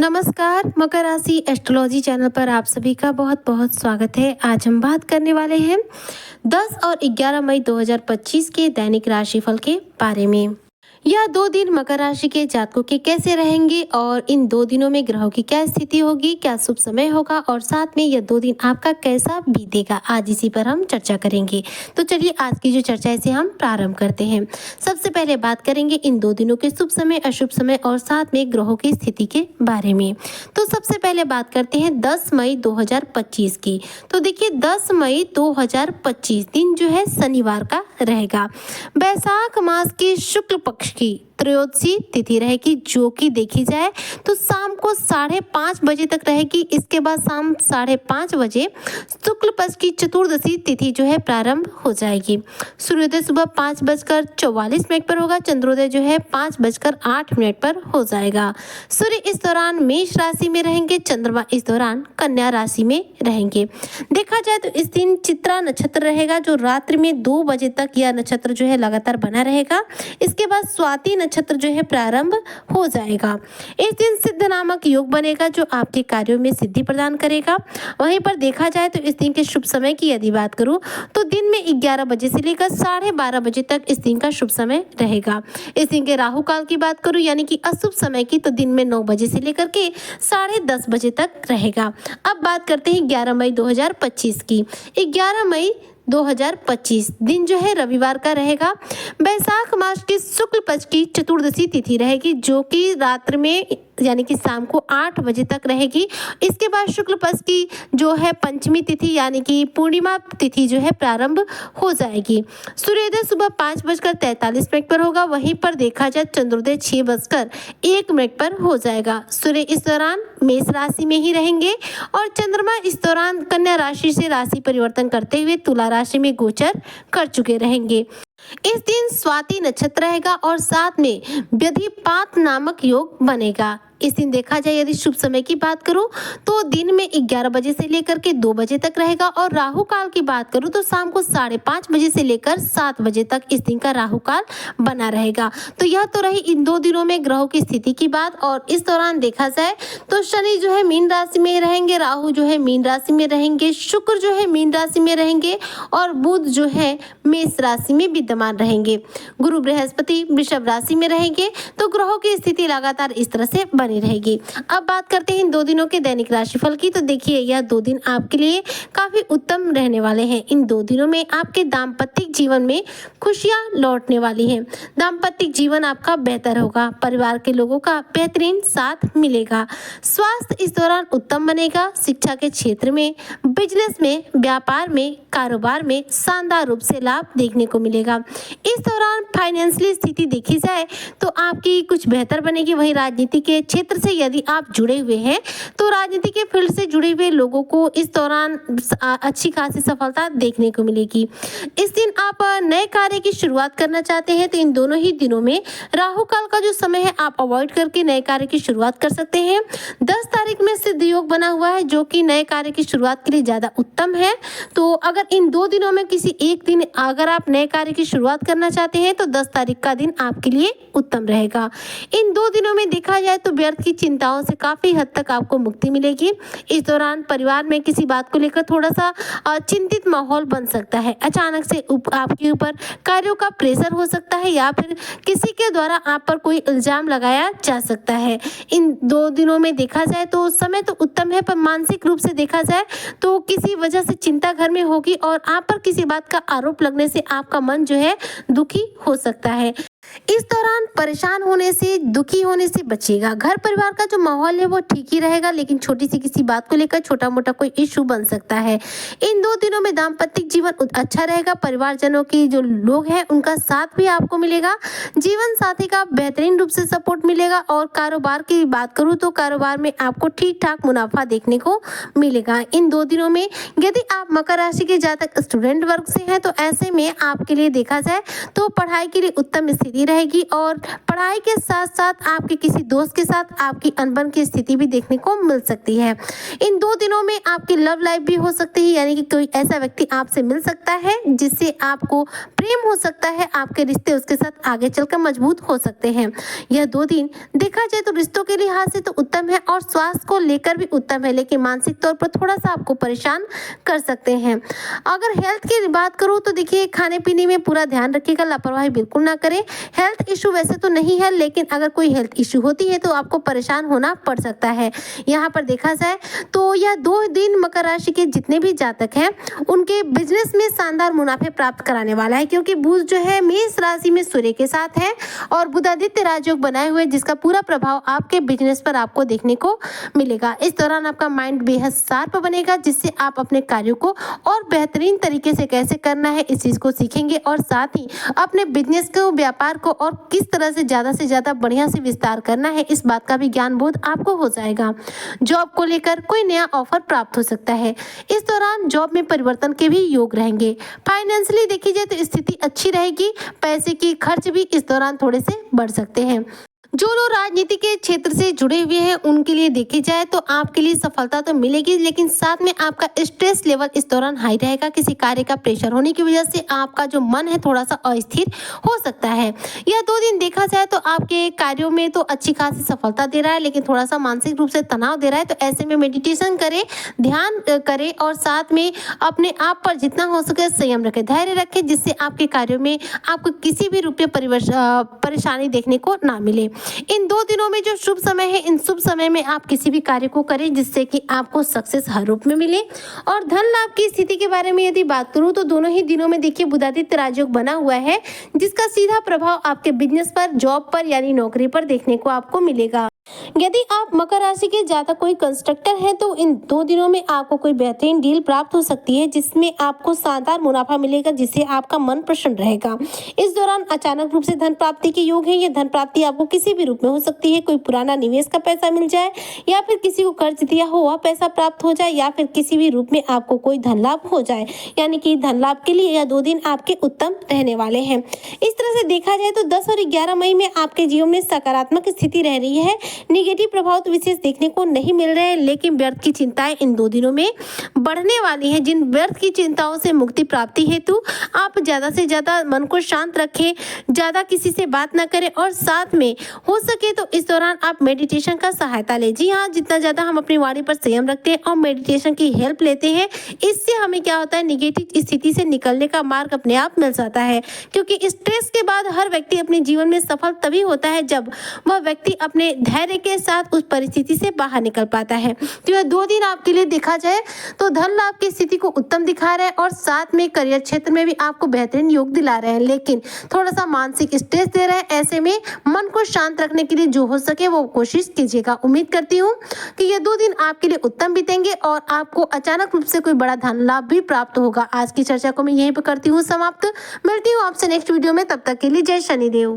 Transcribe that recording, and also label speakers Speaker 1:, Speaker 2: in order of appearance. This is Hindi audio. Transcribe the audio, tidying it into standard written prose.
Speaker 1: नमस्कार, मकर राशि एस्ट्रोलॉजी चैनल पर आप सभी का बहुत बहुत स्वागत है। आज हम बात करने वाले हैं 10 और 11 मई 2025 के दैनिक राशिफल के बारे में। यह 2 दिन मकर राशि के जातकों के कैसे रहेंगे और इन 2 दिनों में ग्रहों की क्या स्थिति होगी, क्या शुभ समय होगा और साथ में यह 2 दिन आपका कैसा बीतेगा, आज इसी पर हम चर्चा करेंगे। तो चलिए आज की जो चर्चा है इसे हम प्रारंभ करते हैं। सबसे पहले बात करेंगे इन 2 दिनों के शुभ समय, अशुभ समय और साथ में ग्रहों की स्थिति के बारे में। तो सबसे पहले बात करते हैं 10 मई 2025 की। तो देखिए 10 मई 2025 दिन जो है शनिवार का रहेगा। बैसाख मास के शुक्ल पक्ष की त्रयोदशी तिथि रहेगी, जो कि देखी जाए तो शाम को 5:30 बजे तक रहेगी। इसके बाद शाम 5:30 बजे शुक्ल पक्ष की चतुर्दशी तिथि जो है प्रारंभ हो जाएगी। सूर्योदय सुबह 5:44 पर होगा। चंद्रोदय जो है 5:08 पर हो जाएगा। सूर्य इस दौरान मेष राशि में रहेंगे, चंद्रमा इस दौरान कन्या राशि में रहेंगे। देखा जाए तो इस दिन चित्रा नक्षत्र रहेगा, जो रात्रि में 2 बजे तक यह नक्षत्र जो है लगातार बना रहेगा। इसके बाद स्वाति नक्षत्र जो है प्रारंभ हो जाएगा। इस दिन सिद्ध नामक योग बनेगा, जो आपके कार्यों में सिद्धि प्रदान करेगा। वहीं पर देखा जाए तो इस दिन के शुभ समय की यदि बात करूं तो दिन में 11 बजे से लेकर 12:30 बजे तक इस दिन का शुभ समय रहेगा। इस दिन के राहु काल की बात करूं यानी कि अशुभ समय की, तो दिन में 9 बजे से लेकर के 10:30 बजे तक रहेगा। अब बात करते हैं 11 मई 2025 की। 11 मई 2025 दिन जो है रविवार का रहेगा। बैसाख मास के शुक्ल पक्ष की चतुर्दशी तिथि रहेगी, जो कि रात्रि में यानी कि शाम को 8 बजे तक रहेगी। इसके बाद शुक्ल पक्ष की जो है पंचमी तिथि यानी कि पूर्णिमा तिथि जो है प्रारंभ हो जाएगी। सूर्योदय सुबह 5:43 पर होगा। वहीं पर देखा जाए चंद्रोदय 6:01 पर हो जाएगा। सूर्य इस दौरान मेष राशि में ही रहेंगे और चंद्रमा इस दौरान कन्या राशि से राशि परिवर्तन करते हुए तुला राशि में गोचर कर चुके रहेंगे। इस दिन स्वाति नक्षत्र रहेगा और साथ में व्यधिपात नामक योग बनेगा। इस दिन देखा जाए यदि शुभ समय की बात करूं तो दिन में 11 बजे से लेकर के 2 बजे तक रहेगा और राहु काल की बात करूं तो शाम को 5:30 बजे से लेकर 7 बजे तक इस दिन का राहु काल बना रहेगा। तो यह तो रही इन 2 दिनों में ग्रहों की स्थिति की बात। और इस दौरान देखा जाए तो शनि जो है मीन राशि में रहेंगे, राहु जो है मीन राशि में रहेंगे, शुक्र जो है मीन राशि में रहेंगे और बुध जो है मेष राशि में विद्यमान रहेंगे। गुरु बृहस्पति वृषभ राशि में रहेंगे। तो ग्रहों की स्थिति लगातार इस तरह से बनी रहेगी। अब बात करते हैं इन 2 दिनों के दैनिक राशिफल की। तो देखिए यह 2 दिन आपके लिए काफी उत्तम रहने वाले हैं। इन 2 दिनों में आपके दाम्पत्य जीवन में खुशियां लौटने वाली हैं। दाम्पत्य जीवन आपका बेहतर होगा, परिवार के लोगों का बेहतरीन साथ मिलेगा। स्वास्थ्य इस दौरान उत्तम बनेगा। शिक्षा के क्षेत्र में, बिजनेस में, व्यापार में, कारोबार में शानदार रूप से लाभ देखने को मिलेगा। इस दौरान फाइनेंशियली स्थिति देखी जाए तो आपकी कुछ बेहतर बनेगी। वहीं राजनीति के क्षेत्र से यदि आप जुड़े हुए हैं तो राजनीति के फील्ड से जुड़े हुए लोगों को इस दौरान अच्छी खासी सफलता देखने को मिलेगी। इस दिन आप नए कार्य की शुरुआत करना चाहते हैं तो इन दोनों ही दिनों में राहु काल का जो समय है आप अवॉइड करके नए कार्य की शुरुआत कर सकते हैं। 10 तारीख में सिद्ध योग बना हुआ है, जो कि नए कार्य की शुरुआत के लिए ज्यादा उत्तम है। तो अगर इन 2 दिनों में किसी एक दिन अगर आप नए कार्य की शुरुआत करना चाहते हैं तो 10 तारीख का दिन आपके लिए उत्तम रहेगा। इन 2 दिनों में देखा जाए तो व्यर्थ की चिंताओं से काफी हद तक आपको मुक्ति मिलेगी। इस दौरान परिवार में किसी बात को लेकर थोड़ा सा चिंतित माहौल बन सकता है। अचानक से आपके ऊपर कार्यों का प्रेशर हो सकता है या फिर किसी के द्वारा आप पर कोई इल्जाम लगाया जा सकता है। इन 2 दिनों में देखा जाए तो समय तो उत्तम है, पर मानसिक रूप से देखा जाए तो किसी वजह से चिंता घर में होगी और आप पर किसी बात का आरोप लगने से आपका मन जो है दुखी हो सकता है। इस दौरान परेशान होने से, दुखी होने से बचिएगा। घर परिवार का जो माहौल है वो ठीक ही रहेगा, लेकिन छोटी सी किसी बात को लेकर छोटा मोटा कोई इशू बन सकता है। इन 2 दिनों में दाम्पत्य जीवन अच्छा रहेगा। परिवारजनों की जो लोग हैं उनका साथ भी आपको मिलेगा। जीवन साथी का बेहतरीन रूप से सपोर्ट मिलेगा। और कारोबार की बात करूँ तो कारोबार में आपको ठीक ठाक मुनाफा देखने को मिलेगा। इन 2 दिनों में यदि आप मकर राशि के जातक स्टूडेंट वर्ग से हैं तो ऐसे में आपके लिए देखा जाए तो पढ़ाई के लिए उत्तम स्थिति रहेगी और पढ़ाई के साथ साथ आपके किसी दोस्त के साथ आपकी अनबन की स्थिति भी देखने को मिल सकती है। इन 2 दिनों में आपकी लव लाइफ भी हो सकती है, यानी कि कोई ऐसा व्यक्ति आपसे मिल सकता है जिससे आपको प्रेम हो सकता है, आपके रिश्ते उसके साथ आगे चलकर मजबूत हो सकते हैं। यह 2 दिन देखा जाए तो रिश्तों के लिहाज से तो उत्तम है और स्वास्थ्य को लेकर भी उत्तम है, लेकिन मानसिक तौर पर थोड़ा-सा आपको परेशान कर सकते हैं। अगर हेल्थ की बात करूँ तो देखिए, खाने-पीने में पूरा ध्यान रखिएगा, लापरवाही बिल्कुल ना करें। हेल्थ इश्यू वैसे तो नहीं है, लेकिन अगर कोई हेल्थ इश्यू होती है तो आपको परेशान होना पड़ सकता है। यहाँ पर देखा जाए तो यह 2 दिन मकर राशि के जितने भी जातक हैं, उनके बिजनेस में शानदार मुनाफे प्राप्त कराने वाला है, क्योंकि बुध जो है मेष राशि में सूर्य के साथ है और बुधादित्य राजयोग बनाए हुए, जिसका पूरा प्रभाव आपके बिजनेस पर आपको देखने को मिलेगा। इस दौरान आपका माइंड बेहद शार्प बनेगा, जिससे आप अपने कार्यों को और बेहतरीन तरीके से कैसे करना है इस चीज को सीखेंगे और साथ ही अपने बिजनेस को, व्यापार को और किस तरह से ज्यादा बढ़िया से विस्तार करना है, इस बात का भी ज्ञान बोध आपको हो जाएगा। जॉब को लेकर कोई नया ऑफर प्राप्त हो सकता है। इस दौरान जॉब में परिवर्तन के भी योग रहेंगे। फाइनेंशियली देखी जाए तो स्थिति अच्छी रहेगी। पैसे की खर्च भी इस दौरान थोड़े से बढ़ सकते हैं। जो लोग राजनीति के क्षेत्र से जुड़े हुए हैं, उनके लिए देखी जाए तो आपके लिए सफलता तो मिलेगी, लेकिन साथ में आपका स्ट्रेस लेवल इस दौरान हाई रहेगा। किसी कार्य का प्रेशर होने की वजह से आपका जो मन है थोड़ा सा अस्थिर हो सकता है। यह 2 दिन देखा जाए तो आपके कार्यों में तो अच्छी खासी सफलता दे रहा है, लेकिन थोड़ा सा मानसिक रूप से तनाव दे रहा है। तो ऐसे में मेडिटेशन करें, ध्यान करें और साथ में अपने आप पर जितना हो सके संयम रखें, धैर्य रखें, जिससे आपके कार्यों में आपको किसी भी रूप में परेशानी देखने को ना मिले। इन 2 दिनों में जो शुभ समय है, इन शुभ समय में आप किसी भी कार्य को करें जिससे कि आपको सक्सेस हर रूप में मिले। और धन लाभ की स्थिति के बारे में यदि बात करूं तो दोनों ही दिनों में देखिए बुधादित्य राजयोग बना हुआ है, जिसका सीधा प्रभाव आपके बिजनेस पर, जॉब पर यानी नौकरी पर देखने को आपको मिलेगा। यदि आप मकर राशि के जातक कोई कंस्ट्रक्टर हैं तो इन 2 दिनों में आपको कोई बेहतरीन डील प्राप्त हो सकती है, जिसमें आपको शानदार मुनाफा मिलेगा, जिससे आपका मन प्रसन्न रहेगा। इस दौरान अचानक रूप से धन प्राप्ति के योग है। यह धन प्राप्ति आपको किसी भी रूप में हो सकती है। कोई पुराना निवेश का पैसा मिल जाए, या फिर किसी को कर्ज दिया हो वह पैसा प्राप्त हो जाए, या फिर किसी भी रूप में आपको कोई धन लाभ हो जाए। यानी कि धन लाभ के लिए यह 2 दिन आपके उत्तम रहने वाले हैं। इस तरह से देखा जाए तो 10 और 11 मई में आपके जीवन में सकारात्मक स्थिति रह रही है। निगेटिव प्रभाव तो विशेष देखने को नहीं मिल रहे हैं, लेकिन व्यर्थ की चिंताएं इन 2 दिनों में बढ़ने वाली हैं। जिन व्यर्थ की चिंताओं से मुक्ति प्राप्ति हेतु आप ज्यादा से ज्यादा मन को शांत रखें, ज्यादा किसी से बात ना करें और साथ में हो सके तो इस दौरान आप मेडिटेशन का सहायता लें। जी हाँ, जितना ज्यादा हम अपनी वाणी पर संयम रखते हैं और मेडिटेशन की हेल्प लेते हैं, इससे हमें क्या होता है, निगेटिव स्थिति से निकलने का मार्ग अपने आप मिल जाता है। क्योंकि स्ट्रेस के बाद हर व्यक्ति अपने जीवन में सफल तभी होता है जब वह व्यक्ति अपने धैर्य के साथ उस परिस्थिति से बाहर निकल पाता है। तो यह 2 दिन आपके लिए देखा जाए तो धन लाभ की स्थिति को उत्तम दिखा रहे हैं और साथ में करियर क्षेत्र में भी आपको बेहतरीन योग दिला रहे हैं, लेकिन थोड़ा सा मानसिक स्ट्रेस दे रहे हैं। ऐसे में मन को शांत रखने के लिए जो हो सके वो कोशिश कीजिएगा। उम्मीद करती हूँ कि ये 2 दिन आपके लिए उत्तम बीतेंगे और आपको अचानक रूप से कोई बड़ा धन लाभ भी प्राप्त होगा। आज की चर्चा को मैं यहीं पर करती हूँ समाप्त। मिलती हूँ आपसे नेक्स्ट वीडियो में, तब तक के लिए जय शनिदेव।